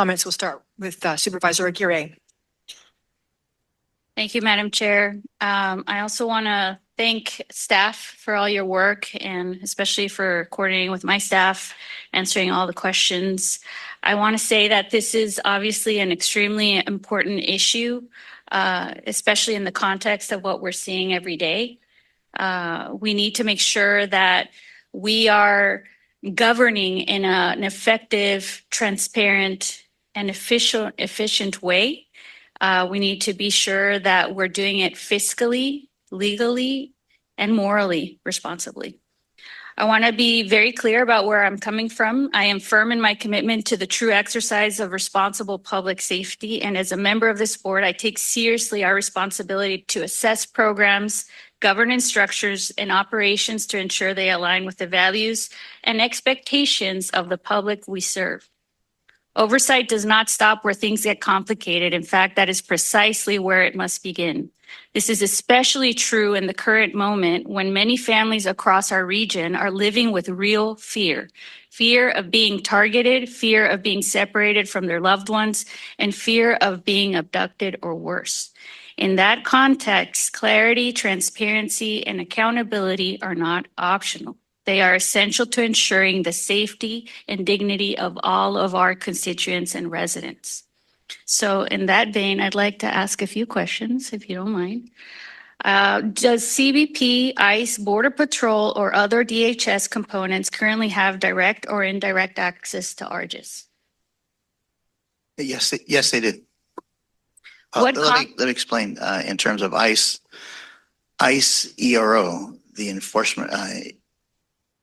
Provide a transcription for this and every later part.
Comments will start with Supervisor Aguirre. Thank you, Madam Chair. I also want to thank staff for all your work and especially for coordinating with my staff, answering all the questions. I want to say that this is obviously an extremely important issue, especially in the context of what we're seeing every day. We need to make sure that we are governing in an effective, transparent, and efficient way. We need to be sure that we're doing it fiscally, legally, and morally responsibly. I want to be very clear about where I'm coming from. I am firm in my commitment to the true exercise of responsible public safety. And as a member of this board, I take seriously our responsibility to assess programs, governance structures, and operations to ensure they align with the values and expectations of the public we serve. Oversight does not stop where things get complicated. In fact, that is precisely where it must begin. This is especially true in the current moment when many families across our region are living with real fear. Fear of being targeted, fear of being separated from their loved ones, and fear of being abducted or worse. In that context, clarity, transparency, and accountability are not optional. They are essential to ensuring the safety and dignity of all of our constituents and residents. So in that vein, I'd like to ask a few questions, if you don't mind. Does CBP, ICE, Border Patrol, or other DHS components currently have direct or indirect access to ARGIS? Yes, they do. Let me explain. In terms of ICE ERO, the enforcement,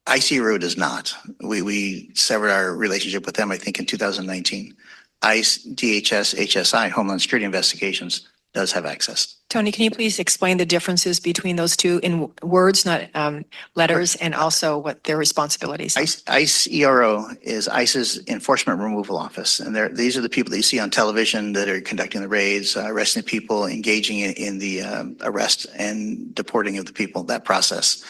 ICE ERO does not. We severed our relationship with them, I think, in 2019. ICE, DHS, HSI, Homeland Security Investigations, does have access. Tony, can you please explain the differences between those two in words, not letters, and also what their responsibilities are? ICE ERO is ICE's Enforcement Removal Office. And these are the people that you see on television that are conducting the raids, arresting people, engaging in the arrest and deporting of the people, that process.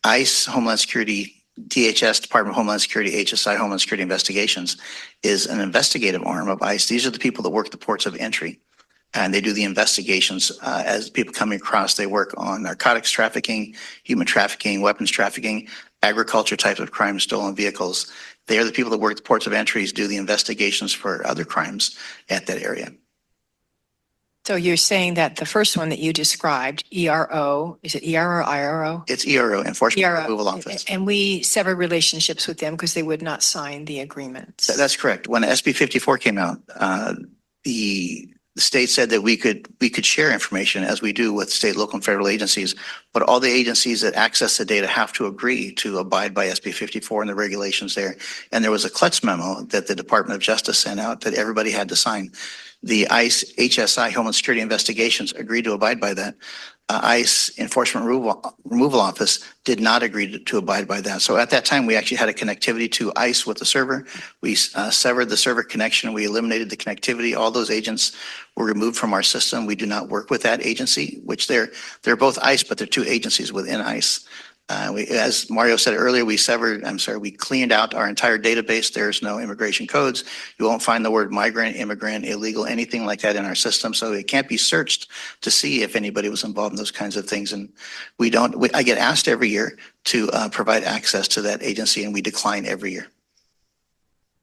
ICE, Homeland Security, DHS, Department of Homeland Security, HSI, Homeland Security Investigations, is an investigative arm of ICE. These are the people that work the ports of entry, and they do the investigations as people coming across. They work on narcotics trafficking, human trafficking, weapons trafficking, agriculture types of crimes, stolen vehicles. They are the people that work the ports of entries, do the investigations for other crimes at that area. So you're saying that the first one that you described, ERO, is it ERO or IRO? It's ERO, Enforcement ERO. Removal Office. And we severed relationships with them because they would not sign the agreements. That's correct. When SB 54 came out, the state said that we could share information as we do with state, local, and federal agencies, but all the agencies that access the data have to agree to abide by SB 54 and the regulations there. And there was a Klutz memo that the Department of Justice sent out that everybody had to sign. The ICE, HSI, Homeland Security Investigations agreed to abide by that. ICE Enforcement Removal Office did not agree to abide by that. So at that time, we actually had a connectivity to ICE with the server. We severed the server connection. We eliminated the connectivity. All those agents were removed from our system. We do not work with that agency, which they're both ICE, but they're two agencies within ICE. As Mario said earlier, we cleaned out our entire database. There's no immigration codes. You won't find the word migrant, immigrant, illegal, anything like that in our system. So it can't be searched to see if anybody was involved in those kinds of things. And I get asked every year to provide access to that agency, and we decline every year.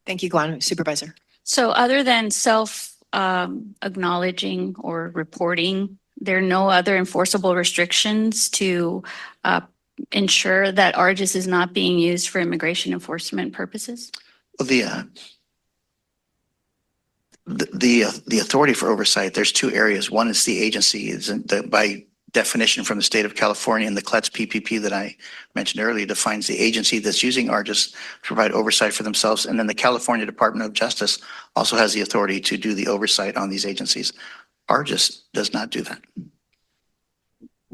Thank you, Glenn. Supervisor. So other than acknowledging or reporting, there are no other enforceable restrictions to ensure that ARGIS is not being used for immigration enforcement purposes? Well, the authority for oversight, there's two areas. One is the agency, by definition from the state of California, and the Klutz PPP that I mentioned earlier defines the agency that's using ARGIS to provide oversight for themselves. And then the California Department of Justice also has the authority to do the oversight on these agencies. ARGIS does not do that.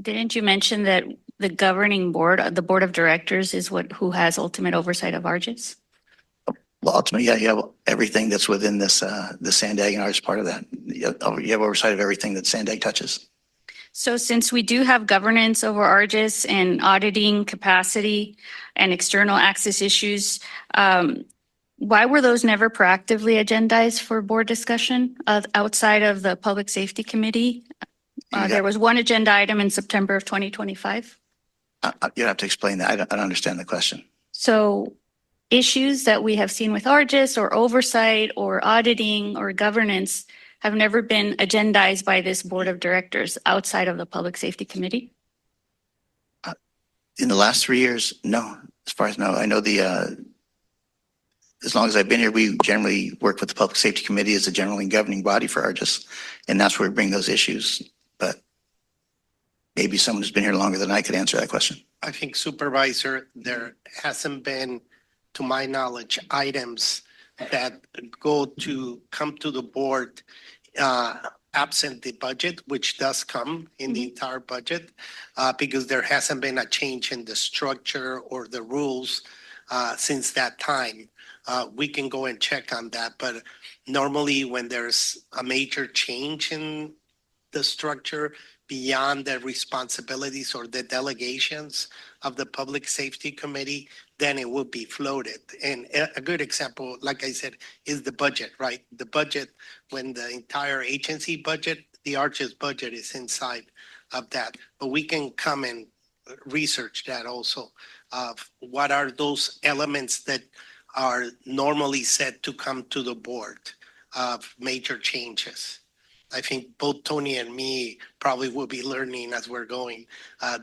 Didn't you mention that the governing board, the board of directors, is who has ultimate oversight of ARGIS? Well, ultimately, yeah, you have everything that's within this, the SANDAG, and ARGIS part of that. You have oversight of everything that SANDAG touches. So since we do have governance over ARGIS and auditing capacity and external access issues, Why were those never proactively agendized for board discussion outside of the Public Safety Committee? There was one agenda item in September of 2025. You have to explain that. I don't understand the question. So issues that we have seen with ARGIS or oversight or auditing or governance have never been agendized by this board of directors outside of the Public Safety Committee? In the last 3 years, no. As far as no, I know as long as I've been here, we generally work with the Public Safety Committee as the general and governing body for ARGIS, and that's where we bring those issues. But maybe someone who's been here longer than I could answer that question. I think Supervisor, there hasn't been, to my knowledge, items that come to the board absent the budget, which does come in the entire budget, because there hasn't been a change in the structure or the rules since that time. We can go and check on that, but normally when there's a major change in the structure beyond the responsibilities or the delegations of the Public Safety Committee, then it will be floated. And a good example, like I said, is the budget, right? The budget, when the entire agency budget, the ARGIS budget is inside of that. But we can come and research that also, of what are those elements that are normally said to come to the board of major changes. I think both Tony and me probably will be learning as we're going,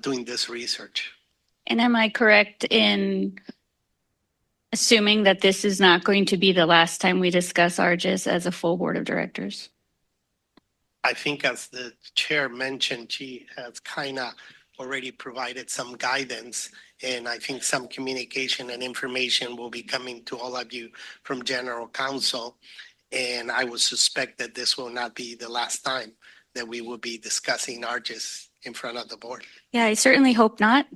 doing this research. And am I correct in assuming that this is not going to be the last time we discuss ARGIS as a full board of directors? I think as the chair mentioned, she has kind of already provided some guidance, and I think some communication and information will be coming to all of you from General Counsel. And I would suspect that this will not be the last time that we will be discussing ARGIS in front of the board. Yeah, I certainly hope not,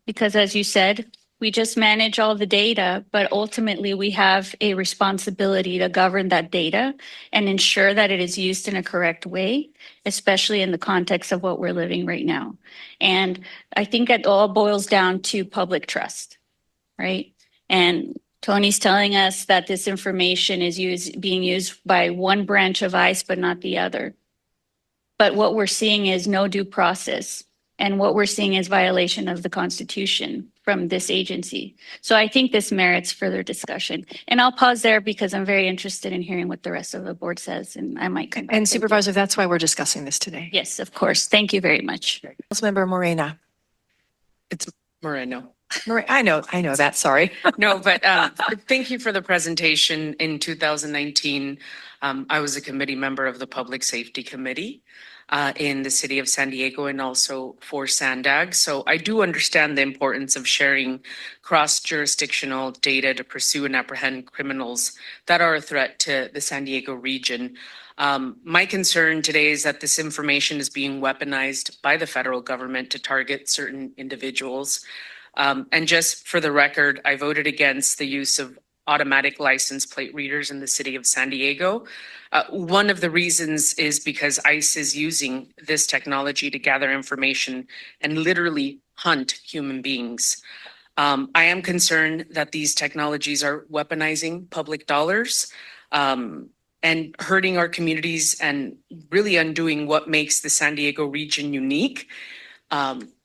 because as you said, we just manage all the data, but ultimately we have a responsibility to govern that data and ensure that it is used in a correct way, especially in the context of what we're living right now. And I think it all boils down to public trust, right? And Tony's telling us that this information is being used by one branch of ICE, but not the other. But what we're seeing is no due process. And what we're seeing is violation of the Constitution from this agency. So I think this merits further discussion. And I'll pause there because I'm very interested in hearing what the rest of the board says, and I might come back. And Supervisor, that's why we're discussing this today. Yes, of course. Thank you very much. Councilmember Morena. It's Moreno. I know that, sorry. No, but thank you for the presentation. In 2019, I was a committee member of the Public Safety Committee in the city of San Diego and also for SANDAG. So I do understand the importance of sharing cross-jurisdictional data to pursue and apprehend criminals that are a threat to the San Diego region. My concern today is that this information is being weaponized by the federal government to target certain individuals. And just for the record, I voted against the use of automatic license plate readers in the city of San Diego. One of the reasons is because ICE is using this technology to gather information and literally hunt human beings. I am concerned that these technologies are weaponizing public dollars and hurting our communities and really undoing what makes the San Diego region unique,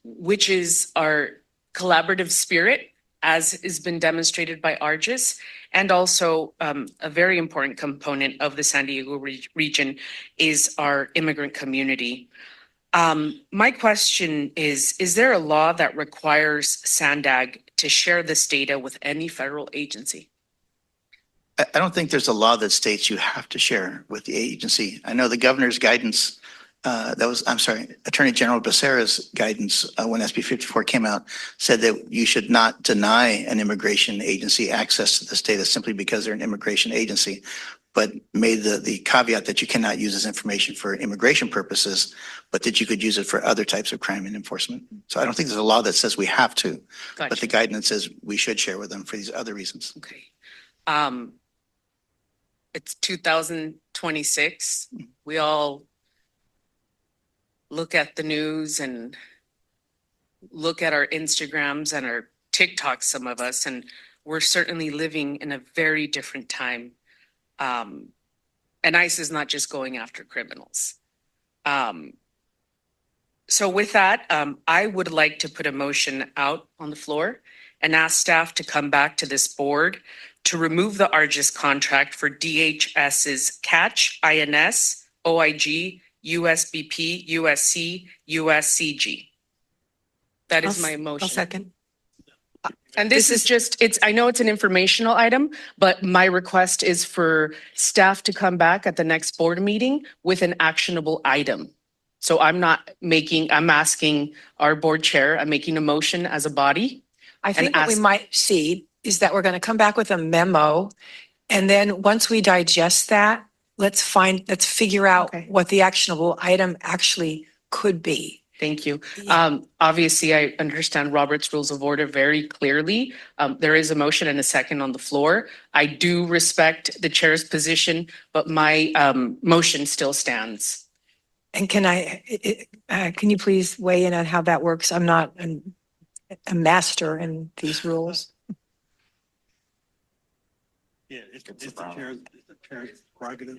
which is our collaborative spirit, as has been demonstrated by ARGIS, and also a very important component of the San Diego region is our immigrant community. My question is there a law that requires SANDAG to share this data with any federal agency? I don't think there's a law that states you have to share with the agency. I know the governor's guidance, Attorney General Becerra's guidance when SB 54 came out said that you should not deny an immigration agency access to this data simply because they're an immigration agency, but made the caveat that you cannot use this information for immigration purposes, but that you could use it for other types of crime and enforcement. So I don't think there's a law that says we have to, but the guidance says we should share with them for these other reasons. Okay. It's 2026. We all look at the news and look at our Instagrams and our TikToks, some of us, and we're certainly living in a very different time. And ICE is not just going after criminals. So with that, I would like to put a motion out on the floor and ask staff to come back to this board to remove the ARGIS contract for DHS's CATCH, INS, OIG, USBP, USC, USCG. That is my motion. I'll second. And this is just, I know it's an informational item, but my request is for staff to come back at the next board meeting with an actionable item. So I'm asking our board chair, I'm making a motion as a body. I think And what we ask- might see is that we're going to come back with a memo. And then once we digest that, let's figure out Okay. what the actionable item actually could be. Thank you. Yeah. Obviously, I understand Robert's Rules of Order very clearly. There is a motion and a second on the floor. I do respect the chair's position, but my motion still stands. And can you please weigh in on how that works? I'm not a master in these rules. Yeah, it's the chair's prerogative.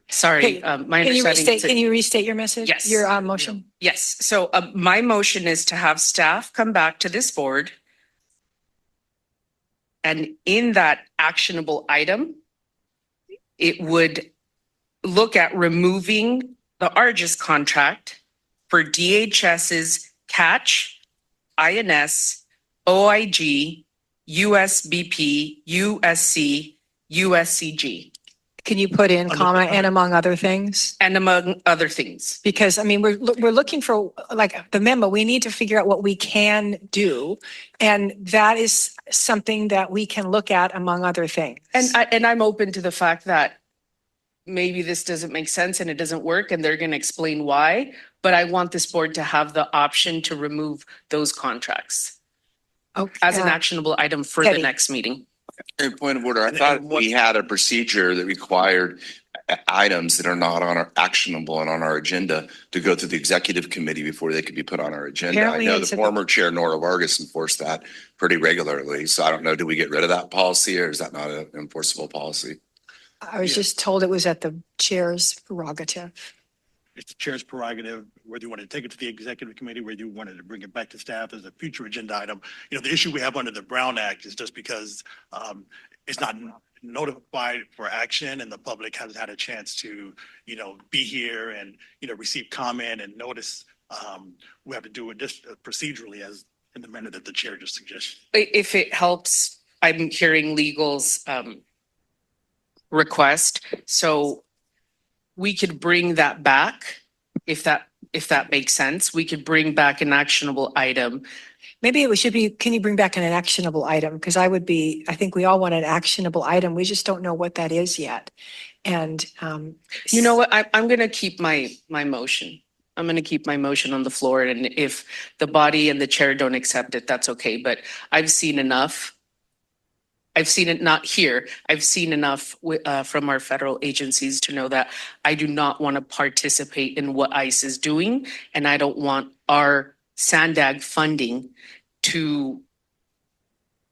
Sorry, Okay, my understanding. Can you restate your message? Yes. Your motion? Yes, so my motion is to have staff come back to this board. And in that actionable item, it would look at removing the ARGIS contract for DHS's CATCH, INS, OIG, USBP, USC, USCG, Can you put in Under- comma and among other things? and among other things. Because I mean, we're looking for like the memo, we need to figure out what we can do. And that is something that we can look at among other things. And I'm open to the fact that maybe this doesn't make sense and it doesn't work and they're going to explain why. But I want this board to have the option to remove those contracts as an actionable item for the Teddy. next meeting. A point of order. I And thought what- we had a procedure that required items that are not on our actionable and on our agenda to go through the executive committee before they could be put on our agenda. I Apparently know it's the a- former chair, Nora Vargas, enforced that pretty regularly. So I don't know, do we get rid of that policy or is that not an enforceable policy? I was Yeah. just told it was at the chair's prerogative. It's the chair's prerogative, whether you want to take it to the executive committee, whether you wanted to bring it back to staff as a future agenda item. You know, the issue we have under the Brown Act is just because it's not notified for action and the public hasn't had a chance to, be here and, receive comment and notice. We have to do it just procedurally as in the manner that the chair just suggested. If it helps, I'm hearing legal's request. So we could bring that back if that makes sense. We could bring back an actionable item. Maybe it should be, can you bring back an actionable item? Because I think we all want an actionable item. We just don't know what that is yet. And You know what? I'm going to keep my motion. I'm going to keep my motion on the floor. And if the body and the chair don't accept it, that's okay. But I've seen enough. I've seen it not here. I've seen enough from our federal agencies to know that I do not want to participate in what ICE is doing. And I don't want our SANDAG funding to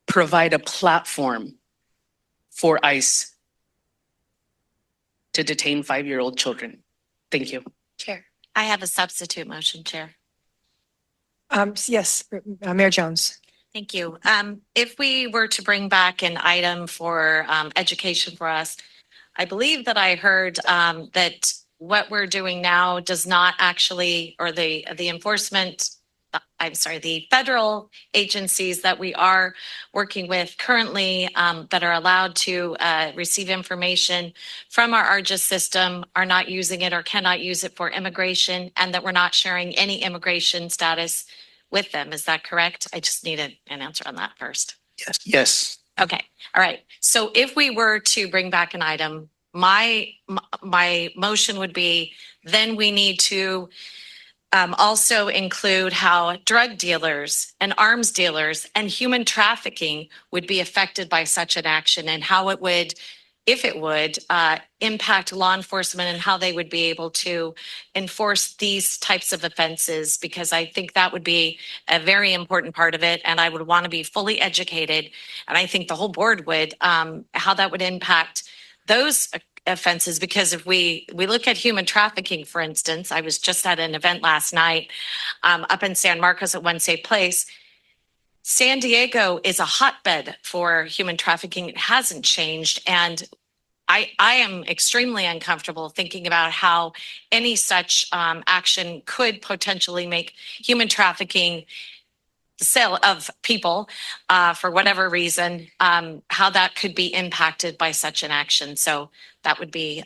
provide a platform for ICE to detain 5-year-old children. Thank you. Chair, I have a substitute motion, Chair. yes, Mayor Jones. Thank you. If we were to bring back an item for education for us, I believe that I heard that what we're doing now does not actually, or the enforcement, the federal agencies that we are working with currently that are allowed to receive information from our ARGIS system are not using it or cannot use it for immigration, and that we're not sharing any immigration status with them. Is that correct? I just need an answer on that first. Yes. Okay, all right. So if we were to bring back an item, my motion would be, then we need to also include how drug dealers and arms dealers and human trafficking would be affected by such an action, and how it would if it would, impact law enforcement and how they would be able to enforce these types of offenses, because I think that would be a very important part of it. And I would want to be fully educated, and I think the whole board would, how that would impact those offenses. Because if we look at human trafficking, for instance, I was just at an event last night up in San Marcos at One Safe Place. San Diego is a hotbed for human trafficking. It hasn't changed. And I am extremely uncomfortable thinking about how any such action could potentially make human trafficking, the sale of people for whatever reason, how that could be impacted by such an action. So that would be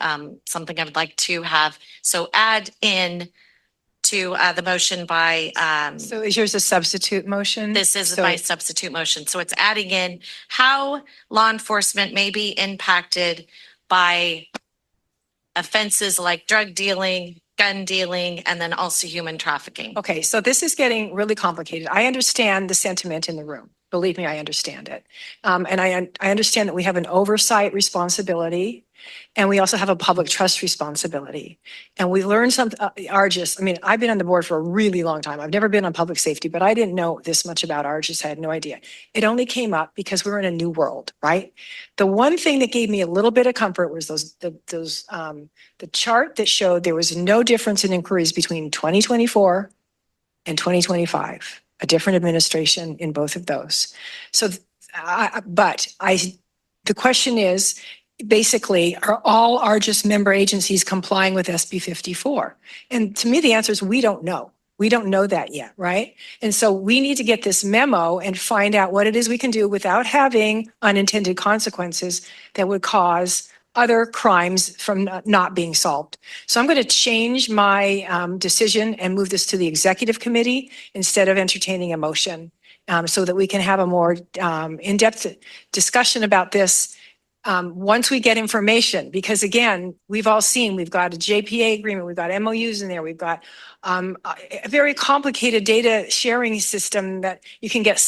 something I would like to have. So add in to the motion by, So is yours a substitute motion? this is So- my substitute motion. So it's adding in how law enforcement may be impacted by offenses like drug dealing, gun dealing, and then also human trafficking. Okay, so this is getting really complicated. I understand the sentiment in the room. Believe me, I understand it. And I understand that we have an oversight responsibility, and we also have a public trust responsibility. And we learned something, Argis, I mean, I've been on the board for a really long time. I've never been on public safety, but I didn't know this much about Argis. I had no idea. It only came up because we were in a new world, right? The one thing that gave me a little bit of comfort was the chart that showed there was no difference in inquiries between 2024 and 2025, a different administration in both of those. So, the question is, basically, are all Argis member agencies complying with SB 54? And to me, the answer is we don't know. We don't know that yet, right? And so we need to get this memo and find out what it is we can do without having unintended consequences that would cause other crimes from not being solved. So I'm going to change my decision and move this to the executive committee instead of entertaining a motion, so that we can have a more in-depth discussion about this once we get information. Because again, we've all seen, we've got a JPA agreement, we've got MOUs in there, we've got a very complicated data sharing system that you can get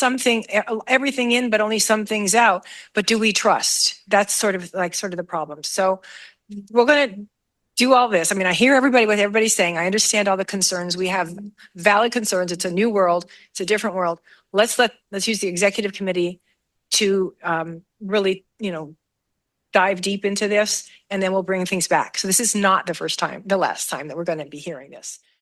everything in, but only some things out. But do we trust? That's sort of the problem. So we're going to do all this. I mean, I hear what everybody's saying. I understand all the concerns. We have valid concerns. It's a new world. It's a different world. Let's use the executive committee to really, dive deep into this, and then we'll bring things back. So this is not the last time that we're going to be hearing this.